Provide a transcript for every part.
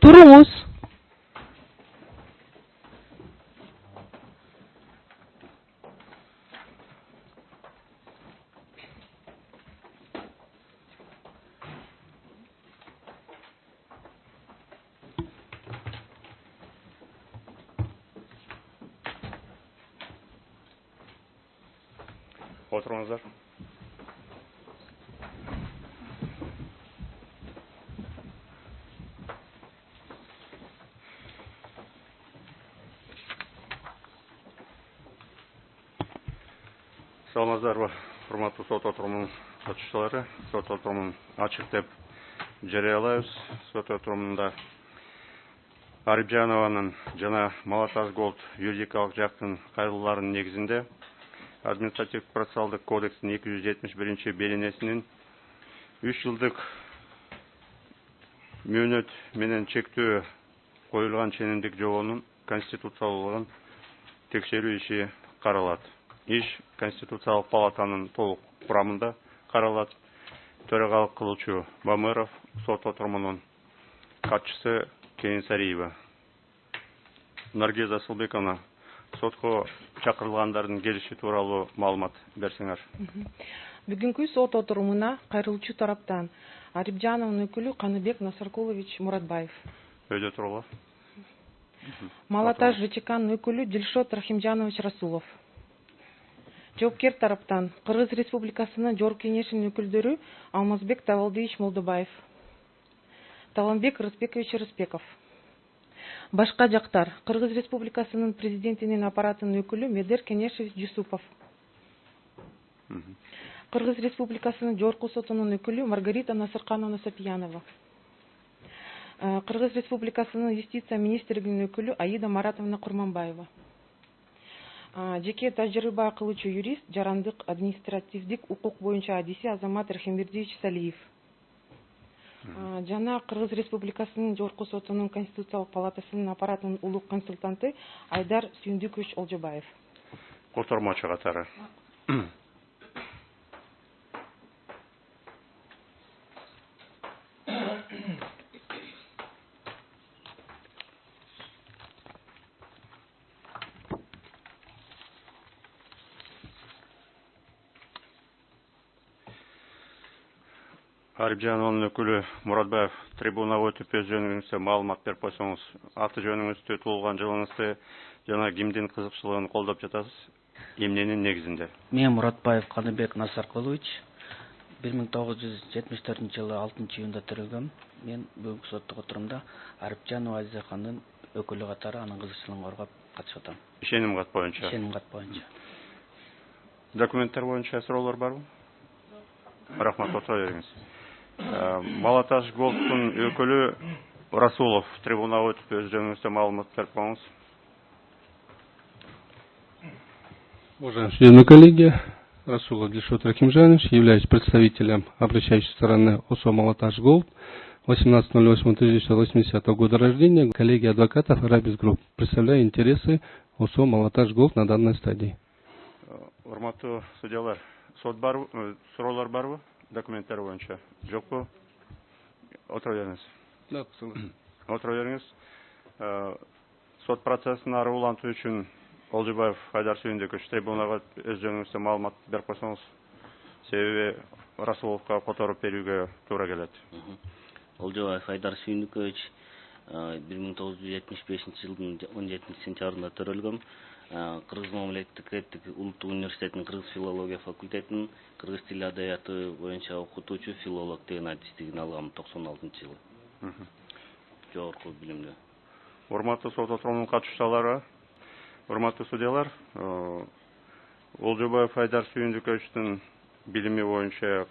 Туруңуз. Отырыңыздар. Саламатсыздар ба, құрметті сот отырымының қатысушылары. Сот отырымын ашық деп жариялаймыз. Сот отырымында Арипжанованың жана Малаташ Голд юридикалық жақтың қайғыларының негізінде Административтік процессуалдық кодекстің 271 беренесінің 3 жылдық мөөнөт менен чектөө коюлган ченемдик жобонун конституциялыгын текшерүү иши каралат. Иш Конституциялык палатанын толук курамында каралат. Төрагалык кылуучу Бамыров, сот отурумунун катчысы Кенесариева. Наргиз Асылбековна, сотко чакырылгандардын келиши тууралуу маалымат берсеңер. Бүгүнкү сот отурумуна кайрылуучу тараптан Арипжановдун өкүлү Каныбек Насаркулович Муратбаев. Өйдө тургула. Малаташ ЖЧКнын өкүлү Дилшот Рахимжанович Расулов. Жоопкер тараптан Кыргыз Республикасынын Жогорку Кеңешинин өкүлдөрү Алмазбек Тавалдиевич Молдобаев, Таламбек Рысбекович Рыспеков. Башка жактар Кыргыз Республикасынын президентинин аппаратынын өкүлү Медер Кенешевич Жусупов. Кыргыз Республикасынын Жогорку сотунун өкүлү Маргарита Насыркановна Сапиянова. Кыргыз Республикасынын юстиция министрлигинин өкүлү Аида Маратовна Курманбаева. Жеке тажрыйба кылуучу юрист, жарандык административдик укук боюнча адиси Азамат Рахимбердиевич Салиев. Жана Кыргыз Республикасынын Жогорку сотунун Конституциялык палатасынын аппаратынын улук консультанты Айдар Сүйүндүкович Олжобаев. Котормочу катары. Арипжановдун өкүлү Муратбаев трибунага өтүп өз жөнүңүздө маалымат берип койсоңуз, аты жөнүңүздү, туулган жылыңызды жана кимдин кызыкчылыгын колдоп жатасыз, эмненин негизинде? Мен Муратбаев Каныбек Насаркулович 1974 жылы 6 июнда төрөлгөм. Мен бүгүнкү соттук отурумда Арипжанова Азиза хандын өкүлү катары анын кызыкчылыгын коргоп катышып атам. Ишеним кат боюнча. Ишеним кат боюнча. Документтер боюнча суроолор барбы? Рахмат, отура бериңиз. Малаташ Голдтун өкүлү Расулов трибунага өтүп өз жөнүңүздө маалымат берип коюңуз. Уважаемые члены коллегии, Расулов Дилшот Рахимжанович, являюсь представителем обращающей стороны ОСО Малаташ Голд, 18.08.1980 года рождения, коллегия адвокатов Рабис Групп. Представляю интересы ОСО Малаташ Голд на данной стадии. Урматтуу судьялар, сот барбы, суроолор барбы? Документтер боюнча жокпу? Отура бериңиз. Да, отура бериңиз. Сот процессин ары улантуу үчүн Олжобаев Айдар Сүйүндүкович трибунага өз жөнүңүздө маалымат берип койсоңуз, себеби Расуловго которуп берүүгө туура келет. Олжобаев Айдар Сүйүндүкович 1975 жылдын 17 сентябрында төрөлгөм. Кыргыз мамлекеттик улуттук университетинин кыргыз филология факультетинин кыргыз тили адабияты боюнча окутуучу филолог деген адистигин алгам 96 жылы. Жогорку билимде. Урматтуу сот отурумунун катышуучулары, урматтуу судьялар, Олжобаев Айдар Сүйүндүковичтин билими боюнча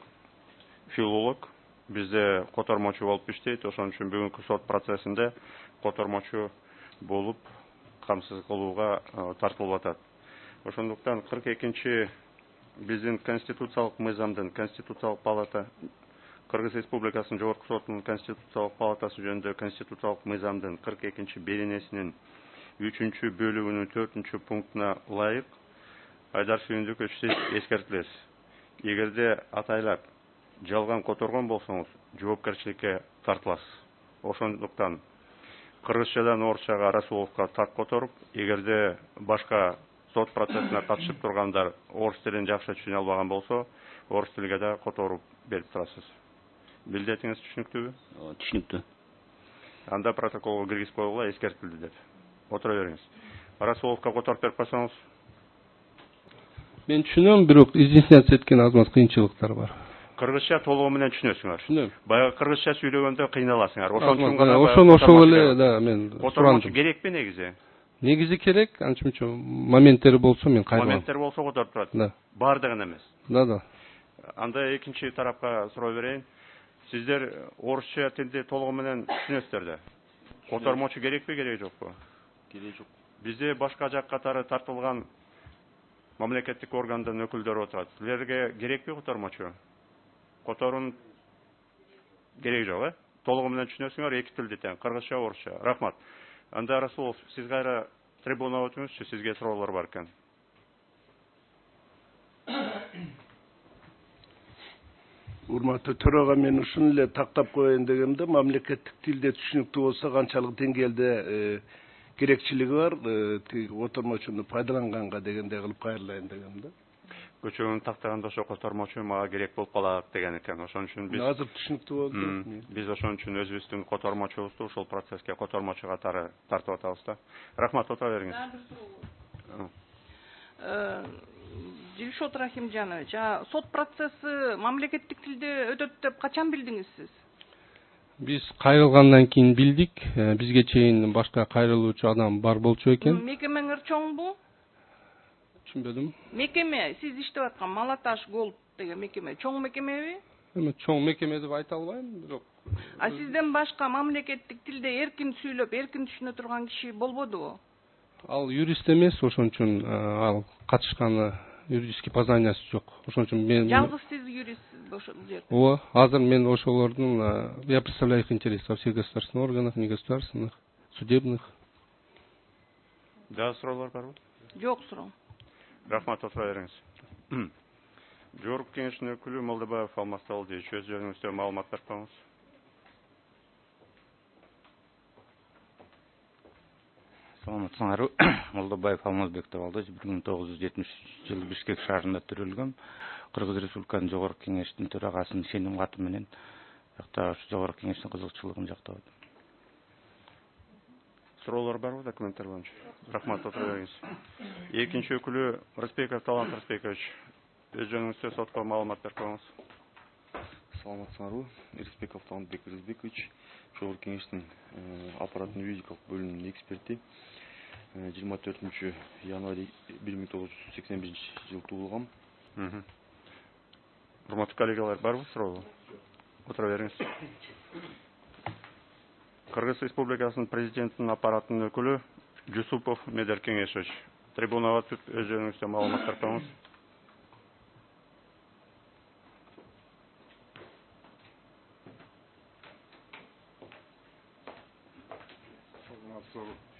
филолог, бизде котормочу болуп иштейт. Ошон үчүн бүгүнкү сот процессинде котормочу болуп камсыз кылууга тартылып атат. Ошондуктан 42-чи биздин конституциялык мыйзамдын Конституциялык палата, Кыргыз Республикасынын Жогорку сотунун Конституциялык палатасы жөнүндө Конституциялык мыйзамдын 42-чи беренесинин 3-чү бөлүгүнүн 4-чү пунктуна ылайык Айдар Сүйүндүковичти эскертилет. Эгерде атайлап жалган которгон болсоңуз, жоопкерчиликке тартыласыз. Ошондуктан кыргызчадан орусчага Расуловго так которуп, эгерде башка сот процессине катышып тургандар орус тилин жакшы түшүнө албаган болсо, орус тилге да которуп берип турасыз. Билдетиңиз түшүнүктүүбү? Түшүнүктүү. Анда протоколго киргизип койгула, эскертилди деп. Отура бериңиз. Расуловго которуп берип койсоңуз. Мен түшүнөм, бирок изъяснять эткен азмат кыйынчылыктар бар. Кыргызча толугу менен түшүнөсүңөр. Түшүнөм. Баягы кыргызча сүйлөгөндө кыйналасыңар. Ошон ошол эле, да, мен котормочу керекпи негизи? Негизи керек, анча-мынча моменттери болсо мен кайрылам. Моменттер болсо которуп турат. Да. Бардыгын эмес. Да. Анда экинчи тарапка суроо берейин. Сиздер орусча тилди толугу менен түшүнөсүздөр да. Котормочу керекпи, кереги жокпу? Кереги жок. Бизде башка жак катары тартылган мамлекеттик органдын өкүлдөрү отурат. Силерге керекпи котормочу? Которун кереги жок, толугу менен түшүнөсүңөр, эки тилди тең, кыргызча, орусча. Рахмат. Анда Расулов, сиз кайра трибунага өтүңүзчү, сизге суроолор бар экен. Урматтуу төрага, мен ушун эле тактап коеюн дегемде, мамлекеттик тилде түшүнүктүү болсо канчалык деңгээлде керекчилиги бар, котормочуну пайдаланганга дегенде кылып кайрылайын дегемде. Көчөгүн тактаганда ошо котормочу мага керек болуп калат деген экен. Ошон үчүн биз азыр түшүнүктүү болду. Биз ошон үчүн өзүбүздүн котормочубузду ушул процесске котормочу катары тартып атабыз да. Рахмат, отура бериңиз. Дилшот Рахимжанович, сот процесси мамлекеттик тилде өтөт деп качан билдиңиз сиз? Биз кайрылгандан кийин билдик. Бизге чейин башка кайрылуучу адам бар болчу экен. Мекемеңер чоңбу? Түшүнбөдүм. Мекеме, сиз иштеп аткан Малаташ Голд деген мекеме чоң мекемеби? Эми чоң мекеме деп айта албайм, бирок Сизден башка мамлекеттик тилде эркин сүйлөп, эркин түшүнө турган киши болбодубу? Ал юрист эмес, ошон үчүн ал катышканы юридический познаниясы жок. Ошон үчүн мен Жалгыз сиз юристсиз ошол жерде. Ооба, азыр мен ошолордун я представляю их интересы во всех государственных органах, негосударственных, судебных. Да, суроолор барбы? Жок суроо. Рахмат, отура бериңиз. Жогорку кеңештин өкүлү Молдобаев Алмаз Тавалдиевич, өз жөнүңүздө маалымат берип коюңуз. Саламатсыңарбы? Молдобаев Алмазбек Тавалдиевич 1970 Бишкек шаарында төрөлгөм. Кыргыз Республикасынын Жогорку кеңештин төрагасынын сеним каты менен Жогорку кеңештин кызыкчылыгын жактап атам. Суроолор барбы документтер боюнча? Рахмат, отура бериңиз. Экинчи өкүлү Рысбеков Талант Рысбекович, өз жөнүңүздө сотко маалымат берип коюңуз. Саламатсыңарбы? Рысбеков Талантбек Рысбекович, Жогорку кеңештин аппараттын юридикалык бөлүмүнүн эксперти. 24 январь 1981 жыл туулгам. Урматтуу коллегалар, барбы суроо? Отура бериңиз. Кыргыз Республикасынын президентинин аппараттын өкүлү Жусупов Медер Кеңешович, трибунага өтүп өз жөнүңүздө маалымат берип коюңуз.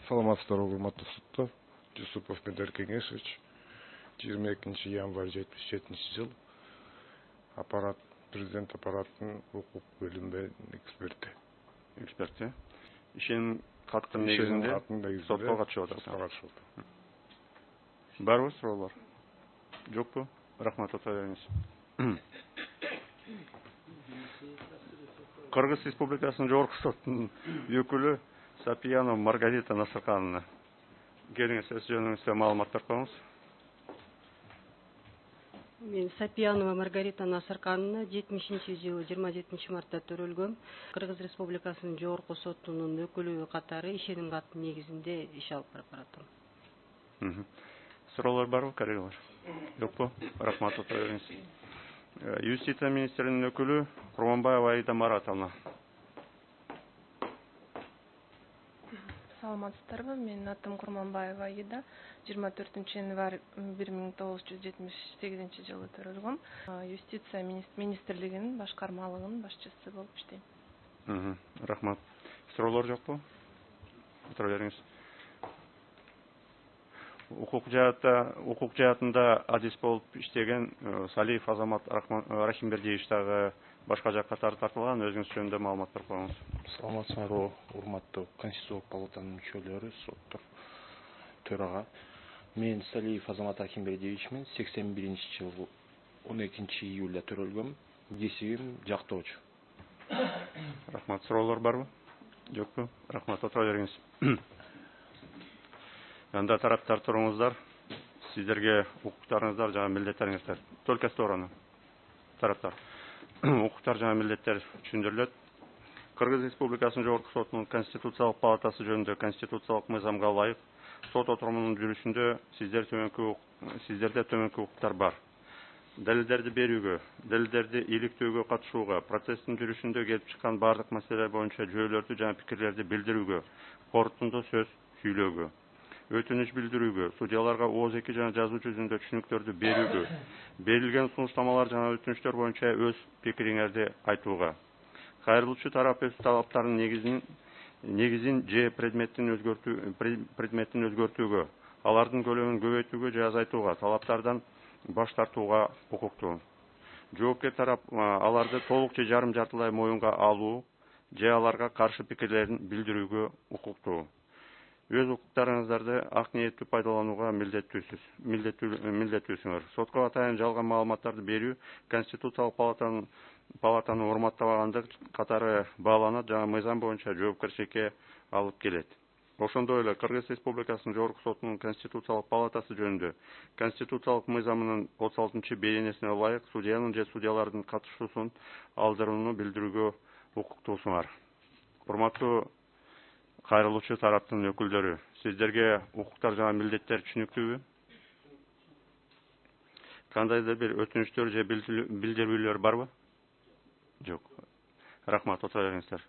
Саламатсыздар, урматтуу суттар. Жусупов Медер Кеңешович, 22 январь 77 жыл, президент аппараттын укук бөлүмүнүн эксперти. Эксперти. Ишеним каттын негизинде сотко катышып атасыз. Барбы суроолор? Жокпу? Рахмат, отура бериңиз. Кыргыз Республикасынын Жогорку сотунун өкүлү Сапиянова Маргарита Насыркановна, келиңиз, өз жөнүңүздө маалымат берип коюңуз. Мен Сапиянова Маргарита Насыркановна 70-жылы 27 мартта төрөлгөм. Кыргыз Республикасынын Жогорку сотунун өкүлү катары ишеним каты негизинде иш алып баратам. Суроолор барбы, коллегалар? Жокпу? Рахмат, отура бериңиз. Юстиция министринин өкүлү Курманбаева Аида Маратовна. Саламатсыздарбы? Менин атым Курманбаева Аида. 24 январь 1978 жылы төрөлгөм. Юстиция министрлигинин башкармалыгынын башчысы болуп иштейм. Рахмат. Суроолор жокпу? Отура бериңиз. Укук жаатында адис болуп иштеген Салиев Азамат Рахимбердиевич дагы башка жакка тартылган, өзүңүз жөнүндө маалымат берип коюңуз. Саламатсыңарбы, урматтуу Конституциялык палатанын мүчөлөрү, соттор, төрага. Мен Салиев Азамат Акимбердиевичмин. 81-жылы 12 июлда төрөлгөм. Кесибим жактоочу. Рахмат. Суроолор барбы? Жокпу? Рахмат. Отура бериңиз. Анда тараптар туруңуздар. Сиздерге укуктарыңыздар жана милдеттериңиздер. Только сторону. Тараптар. Укуктар жана милдеттер түшүндүрүлөт. Кыргыз Республикасынын Жогорку сотунун Конституциялык палатасы жөнүндө конституциялык мыйзамга ылайык сот отурумунун жүрүшүндө сиздерде төмөнкү укуктар бар. Далилдерди берүүгө, далилдерди иликтөөгө катышууга, процесстин жүрүшүндө келип чыккан бардык маселелер боюнча жүйөлөрдү жана пикирлерди билдирүүгө, корутунду сөз сүйлөөгө, өтүнүч билдирүүгө, судьяларга ооз-эки жана жазуу жүзүндө түшүнүктөрдү берүүгө, берилген сунуштамалар жана өтүнүчтөр боюнча өз пикириңерди айтууга. Кайрылуучу тарап өз талаптарынын негизин же предметтин өзгөртүүгө, алардын көлөмүн көбөйтүүгө же азайтууга, талаптардан баш тартууга укуктуу. Жоопкер тарап аларды толук же жарым жартылай моюнга алуу же аларга каршы пикирлерин билдирүүгө укуктуу. Өз укуктарыңыздарды ак ниеттүү пайдаланууга милдеттүүсүңөр. Сотко атайын жалган маалыматтарды берүү Конституциялык палатаны урматтабагандык катары бааланат жана мыйзам боюнча жоопкерчиликке алып келет. Ошондой эле Кыргыз Республикасынын Жогорку сотунун Конституциялык палатасы жөнүндө Конституциялык мыйзамынын 36-беренесине ылайык судьянын же судьялардын катышуусун алдырууну билдирүүгө укуктуусуңар. Урматтуу кайрылуучу тараптын өкүлдөрү, сиздерге укуктар жана милдеттер түшүнүктүүбү? Кандайдыр бир өтүнүчтөр же билдирүүлөр барбы? Жок. Рахмат, отура бериңиздер.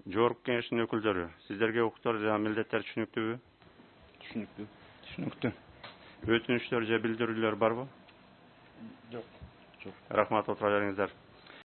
Жогорку кеңештин өкүлдөрү, сиздерге укуктар жана милдеттер түшүнүктүүбү? Түшүнүктүү. Түшүнүктүү. Өтүнүчтөр же билдирүүлөр барбы? Жок. Рахмат, отура бериңиздер.